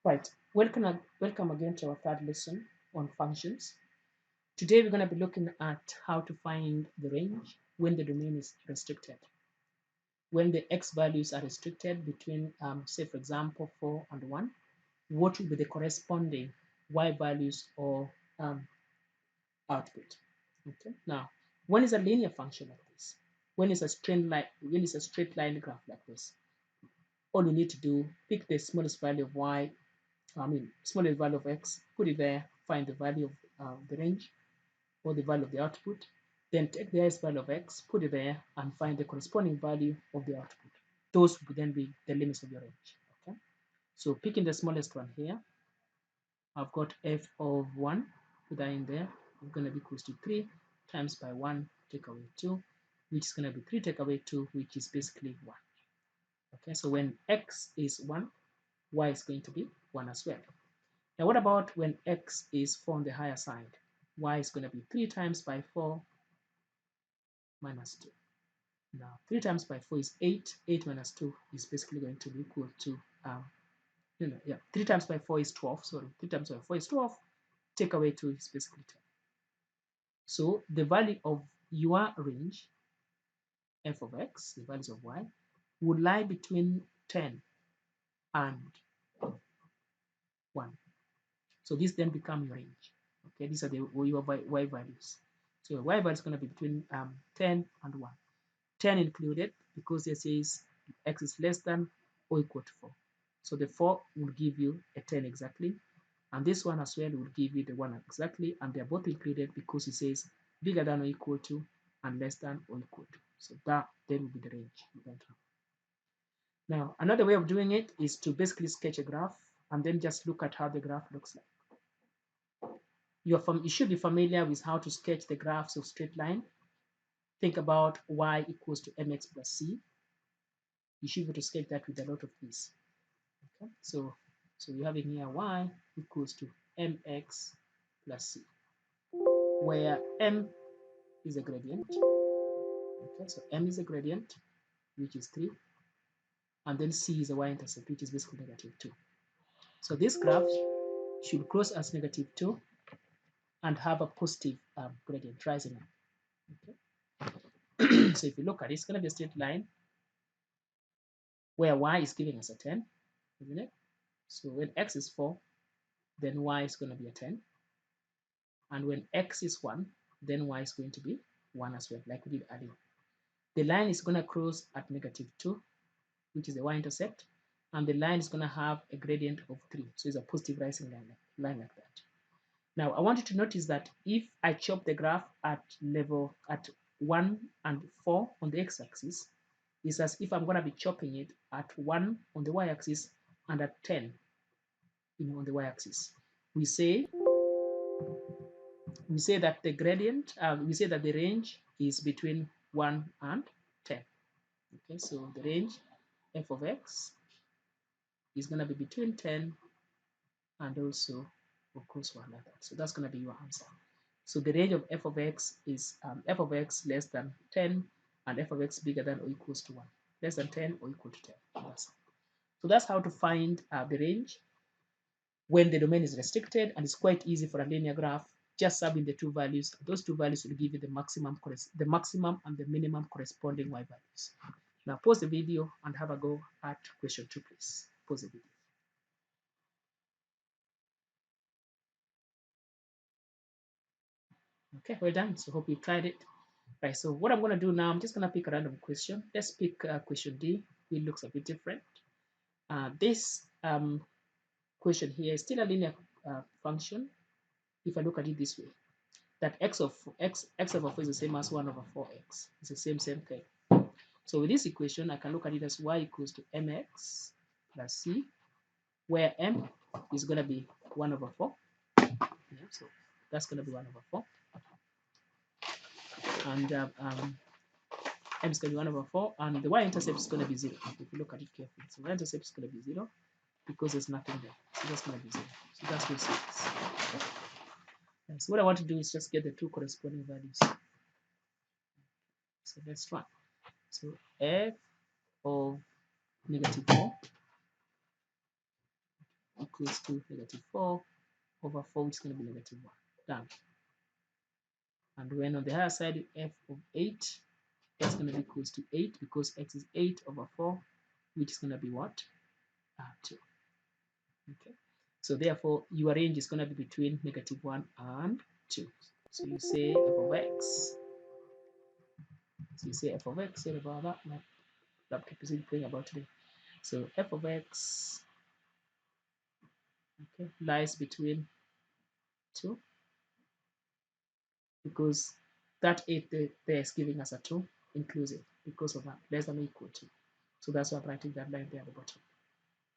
Right, welcome again to our third lesson on functions. Today we're going to be looking at how to find the range when the domain is restricted. When the x values are restricted between, say for example, 4 and 1, what will be the corresponding y values or output? Okay. Now, when is a linear function like this? When it's a straight line graph like this, all you need to do, pick the smallest value of y, smallest value of x, put it there, find the value of the range or the value of the output, then take the highest value of x, put it there, and find the corresponding value of the output. Those would then be the limits of your range. Okay. So picking the smallest one here, I've got f of 1, put that in there, it's going to be equals to 3 times by 1 take away 2, which is going to be 3 take away 2, which is basically 1. Okay, so when x is 1, y is going to be 1 as well. Now, what about when x is 4 on the higher side? Y is going to be 3 times by 4 minus 2. Now, 3 times by 4 is 8. 8 minus 2 is basically going to be equal to, 3 times by 4 is 12. Sorry, 3 times by 4 is 12. Take away 2 is basically 10. So the value of your range, f of x, the values of y, would lie between 10 and 1. So this then become your range. Okay, these are your y values. So your y value is going to be between 10 and 1. 10 included because it says x is less than or equal to 4. So the 4 will give you a 10 exactly. And this one as well will give you the 1 exactly. And they're both included because it says bigger than or equal to and less than or equal to. So that then will be the range you want to have. Now, another way of doing it is to basically sketch a graph and then just look at how the graph looks like. You should be familiar with how to sketch the graphs of straight line. Think about y equals to mx plus c. You should be able to sketch that with a lot of ease. Okay, so we have in here y equals to mx plus c, where m is a gradient. Okay, so m is a gradient, which is 3, and then c is a y-intercept, which is basically -2. So this graph should cross as -2 and have a positive gradient rising up. Okay. So if you look at it, it's going to be a straight line where y is giving us a 10, isn't it? So when x is 4, then y is going to be a 10. And when x is 1, then y is going to be 1 as well, like we did earlier. The line is going to cross at -2, which is the y-intercept, and the line is going to have a gradient of 3. So it's a positive rising line like that. Now, I want you to notice that if I chop the graph at 1 and 4 on the x-axis, it's as if I'm going to be chopping it at 1 on the y-axis and at 10 on the y-axis. We say that the gradient, we say that the range is between 1 and 10. Okay, so the range f of x is going to be between 10 and also, of course, 1 like that. So that's going to be your answer. So the range of f of x is f of x less than 10 and f of x bigger than or equals to 1. Less than 10 or equal to 10. So that's how to find the range when the domain is restricted, and it's quite easy for a linear graph. Just sub in the two values. Those two values will give you the maximum and the minimum corresponding y values. Now pause the video and have a go at question 2, please. Pause the video. Okay, well done. So hope you tried it. Right, so what I'm going to do now, I'm just going to pick a random question. Let's pick question D. It looks a bit different. This question here is still a linear function. If I look at it this way, that x over 4 is the same as 1 over 4x. It's the same thing. So with this equation, I can look at it as y equals to mx plus c, where m is going to be 1 over 4. Yeah, so that's going to be 1 over 4. And m is going to be 1 over 4, and the y-intercept is going to be 0, if you look at it carefully. So y-intercept is going to be 0 because there's nothing there. So that's going to be 0. So that's what it is. Okay. So what I want to do is just get the two corresponding values. So let's try. So f of -4 equals to negative 4 over 4, which is going to be negative 1. Done. And when on the higher side, f of 8, x is going to be equals to 8 because x is 8 over 4, which is going to be what? 2. Okay. So therefore, your range is going to be between negative 1 and 2. So you say f of x. So you say f of x. Sorry about that. My laptop is playing about today. So f of x, okay, lies between 2 because that 8 there is giving us a 2 inclusive because of that, less than or equal to. So that's why I'm writing that line there at the bottom.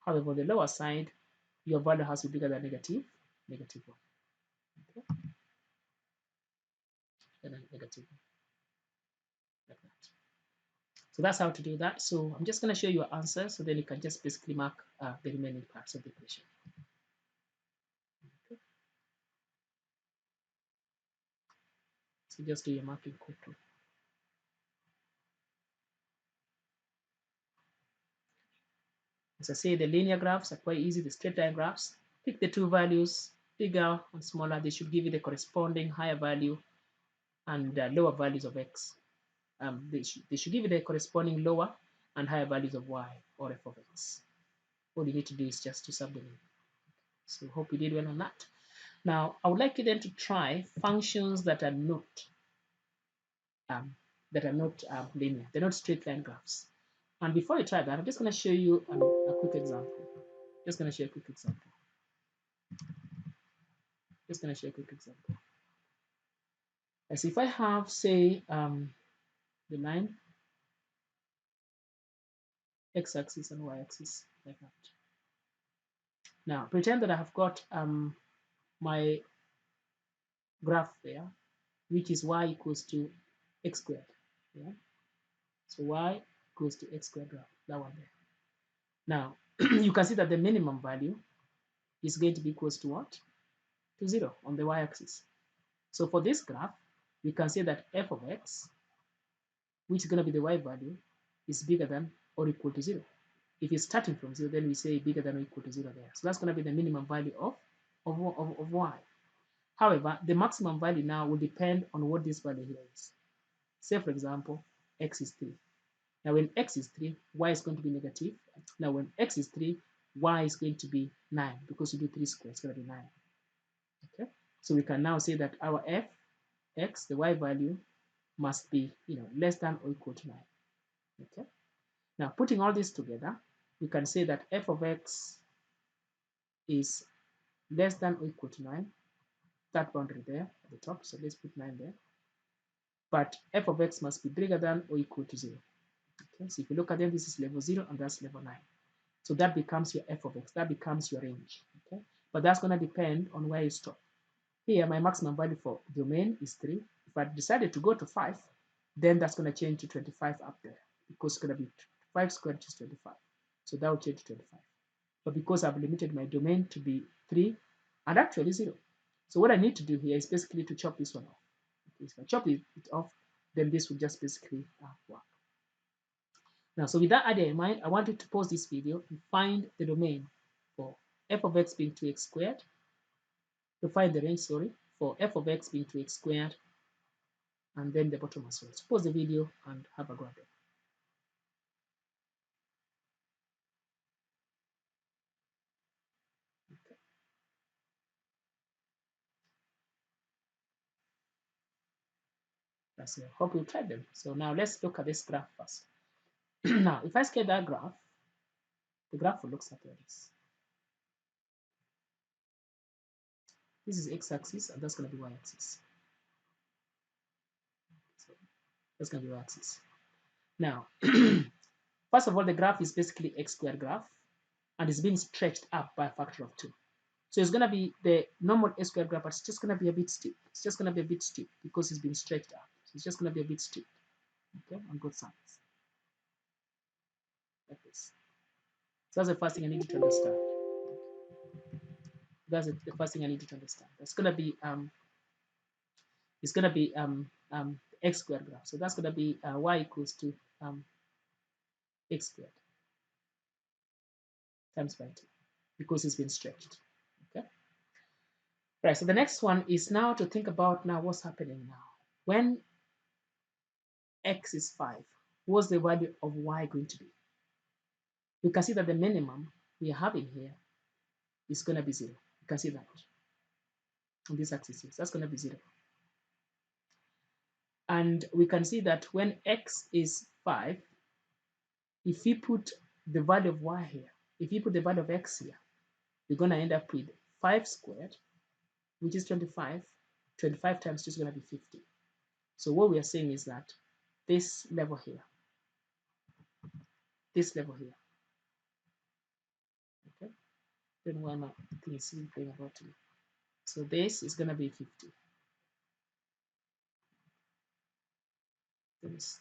However, on the lower side, your value has to be bigger than negative 1. Okay? And then negative 1, like that. So that's how to do that. So I'm just going to show you an answer, so then you can just basically mark the remaining parts of the equation. Okay? So just do your marking quickly. As I say, the linear graphs are quite easy, the straight line graphs. Pick the two values, bigger and smaller. They should give you the corresponding higher value and lower values of x. They should give you the corresponding lower and higher values of y or f of x. All you need to do is just to sub them in. So hope you did well on that. Now, I would like you then to try functions that are not linear. They're not straight line graphs. And before you try that, I'm just going to show you a quick example. Just going to show a quick example. Just going to show a quick example. As if I have, say, the line x-axis and y-axis like that. Now, pretend that I have got my graph there, which is y equals to x squared. Yeah. So y equals to x squared graph, that one there. Now, you can see that the minimum value is going to be equals to what? To 0 on the y-axis. So for this graph, we can say that f of x, which is going to be the y value, is bigger than or equal to 0. If it's starting from 0, then we say bigger than or equal to 0 there. So that's going to be the minimum value of y. However, the maximum value now will depend on what this value here is. Say, for example, x is 3. Now, when x is 3, y is going to be negative. Now, when x is 3, y is going to be 9 because you do 3 squared, it's going to be 9. Okay, so we can now say that our f, x, the y value, must be less than or equal to 9. Okay, now putting all this together, we can say that f of x is less than or equal to 9. That boundary there at the top, so let's put 9 there. But f of x must be bigger than or equal to 0. Okay, so if you look at them, this is level 0 and that's level 9. So that becomes your f of x, that becomes your range. Okay, but that's going to depend on where you stop. Here, my maximum value for domain is 3. If I decided to go to 5, then that's going to change to 25 up there because it's going to be 5 squared, which is 25. So that will change to 25. But because I've limited my domain to be 3 and actually 0. So what I need to do here is basically to chop this one off. Okay, so if I chop it off, then this will just basically work. Now, so with that idea in mind, I want you to pause this video and find the domain for f of x being 2x squared, to find the range, sorry, for f of x being 2x squared, and then the bottom as well. So pause the video and have a go at it. Okay. That's it. Hope you tried them. So now let's look at this graph first. Now, if I scale that graph, the graph will look like this. This is x-axis, and that's going to be y-axis. So that's going to be y-axis. Now, first of all, the graph is basically x squared graph, and it's being stretched up by a factor of 2. So it's going to be the normal x squared graph, but it's just going to be a bit steep. It's just going to be a bit steep because it's been stretched up. So it's just going to be a bit steep, okay, on both sides, like this. So that's the first thing I need you to understand. That's the first thing I need you to understand. It's going to be x squared graph. So that's going to be y equals to x squared times by 2. because it's been stretched. Okay. Right. So the next one is now to think about now what's happening now. When x is 5, what's the value of y going to be? We can see that the minimum we are having here is going to be 0. You can see that on this axis here. So that's going to be 0. And we can see that when x is 5, if we put the value of y here, if you put the value of x here, we're going to end up with 5 squared, which is 25. 25 times 2 is going to be 50. So what we are saying is that this level here, okay, then why not things going about it. So this is going to be 50. This.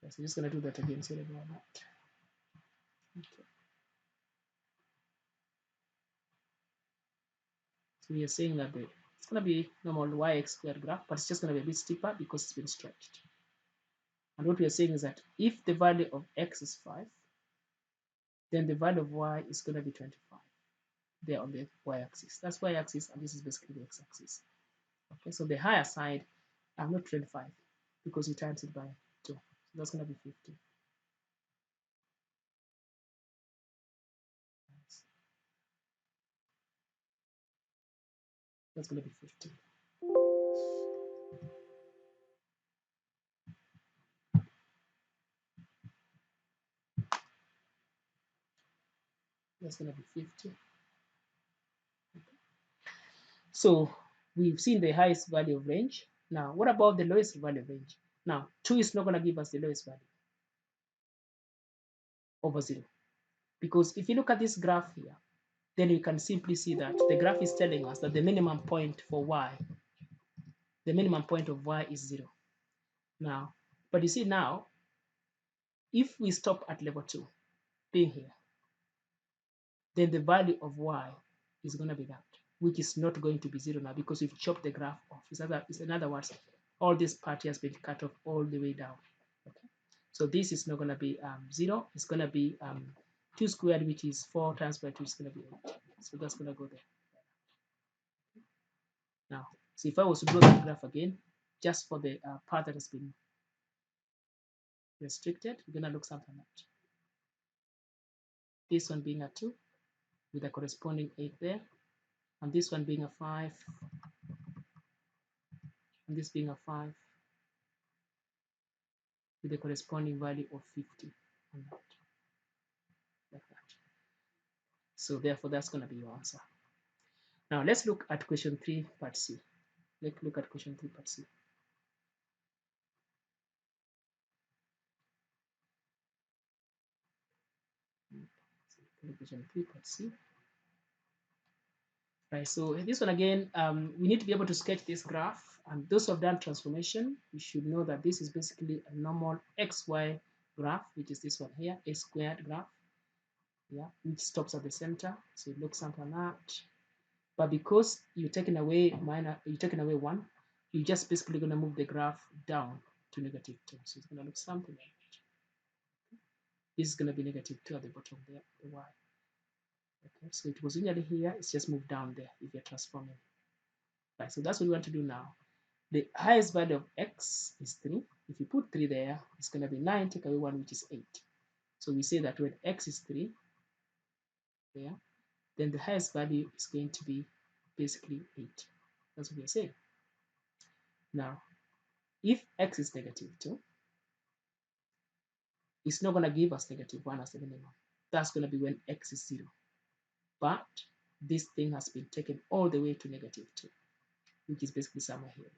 Yes, I'm just going to do that again. Sorry about that. Okay. So we are saying that it's going to be normal y(x squared) graph, but it's just going to be a bit steeper because it's been stretched. And what we are saying is that if the value of x is 5, then the value of y is going to be 25 there on the y-axis. That's y-axis, and this is basically the x-axis. Okay, so the higher side, I'm not 25 because you times it by 2. So that's going to be 50. That's going to be 50. That's going to be 50. Okay. So we've seen the highest value of range. Now, what about the lowest value of range? Now, 2 is not going to give us the lowest value over 0. Because if you look at this graph here, then you can simply see that the graph is telling us that the minimum point for y, the minimum point of y is 0. Now, but you see now, if we stop at level 2, being here, then the value of y is going to be that, which is not going to be 0 now because we've chopped the graph off. In other words, all this part has been cut off all the way down. Okay, so this is not going to be 0. It's going to be 2 squared, which is 4 times by 2 is going to be 8. So that's going to go there. Now, so if I was to draw the graph again, just for the part that has been restricted, we're going to look something like that. This one being a 2 with a corresponding 8 there, and this one being a 5, and this being a 5 with the corresponding value of 50 on that, like that. So therefore, that's going to be your answer. Now let's look at question 3, part C. Let's look at question 3, part C. Question 3, part C. Right, so this one again, we need to be able to sketch this graph, and those who have done transformation, you should know that this is basically a normal XY graph, which is this one here, a squared graph, yeah, which stops at the center. So it looks something like that. But because you're taking away 1, you're just basically going to move the graph down to -2. So it's going to look something like that. This is going to be -2 at the bottom there, the y. Okay, so it was originally here, it's just moved down there if you're transforming. Right, so that's what we want to do now. The highest value of x is 3. If you put 3 there, it's going to be 9, take away 1, which is 8. So we say that when x is 3 there, then the highest value is going to be basically 8. That's what we're saying. Now, if x is -2, it's not going to give us -1 as the minimum. That's going to be when x is 0. But this thing has been taken all the way to -2, which is basically somewhere here.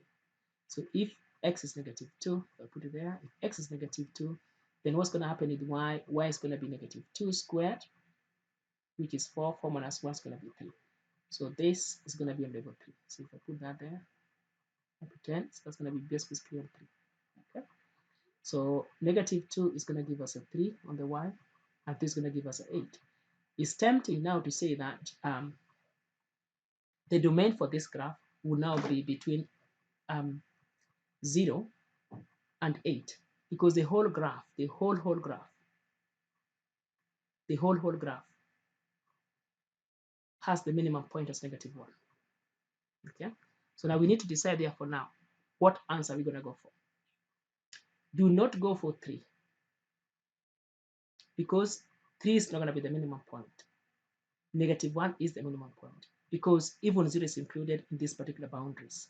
So if x is -2, I'll put it there. If x is -2, then what's going to happen is y is going to be -2 squared, which is 4. 4 minus 1 is going to be 3. So this is going to be on level 3. So if I put that there, I pretend, so that's going to be basically on 3. Okay. So -2 is going to give us a 3 on the y, and this is going to give us an 8. It's tempting now to say that The domain for this graph will now be between 0 and 8, because the whole graph, the whole graph, the whole graph has the minimum point as -1. Okay, so now we need to decide therefore now what answer we're going to go for. Do not go for 3, because 3 is not going to be the minimum point. -1 is the minimum point, because even 0 is included in these particular boundaries.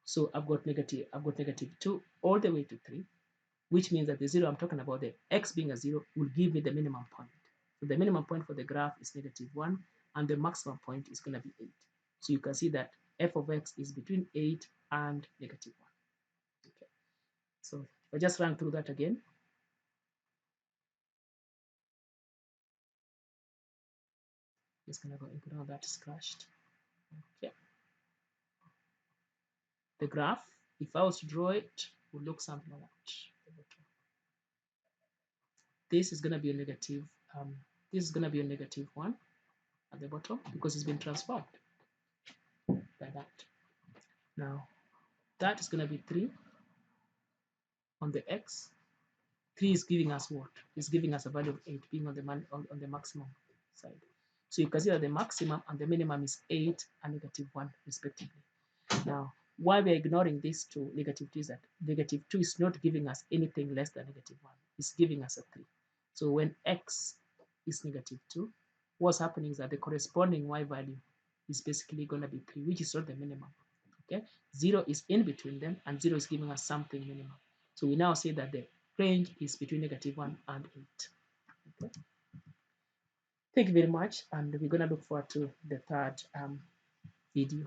So I've got -2 all the way to 3, which means that the 0 I'm talking about, the x being a 0, will give me the minimum point. So the minimum point for the graph is -1, and the maximum point is going to be 8. So you can see that f of x is between 8 and -1. Okay. So if I just run through that again, just going to go ignore that is crashed. Okay. The graph, if I was to draw it, would look something like that. This is going to be a negative. This is going to be a -1 at the bottom, because it's been transformed by that. Now that is going to be 3 on the x. 3 is giving us what? It's giving us a value of 8, being on the maximum side. So you can see that the maximum and the minimum is 8 and -1 respectively. Now, why we're ignoring these two, -2, is that -2 is not giving us anything less than -1. It's giving us a 3. So when x is -2, what's happening is that the corresponding y value is basically going to be 3, which is not the minimum. Okay, 0 is in between them, and 0 is giving us something minimum. So we now say that the range is between -1 and 8. Okay. Thank you very much, and we're going to look forward to the third video.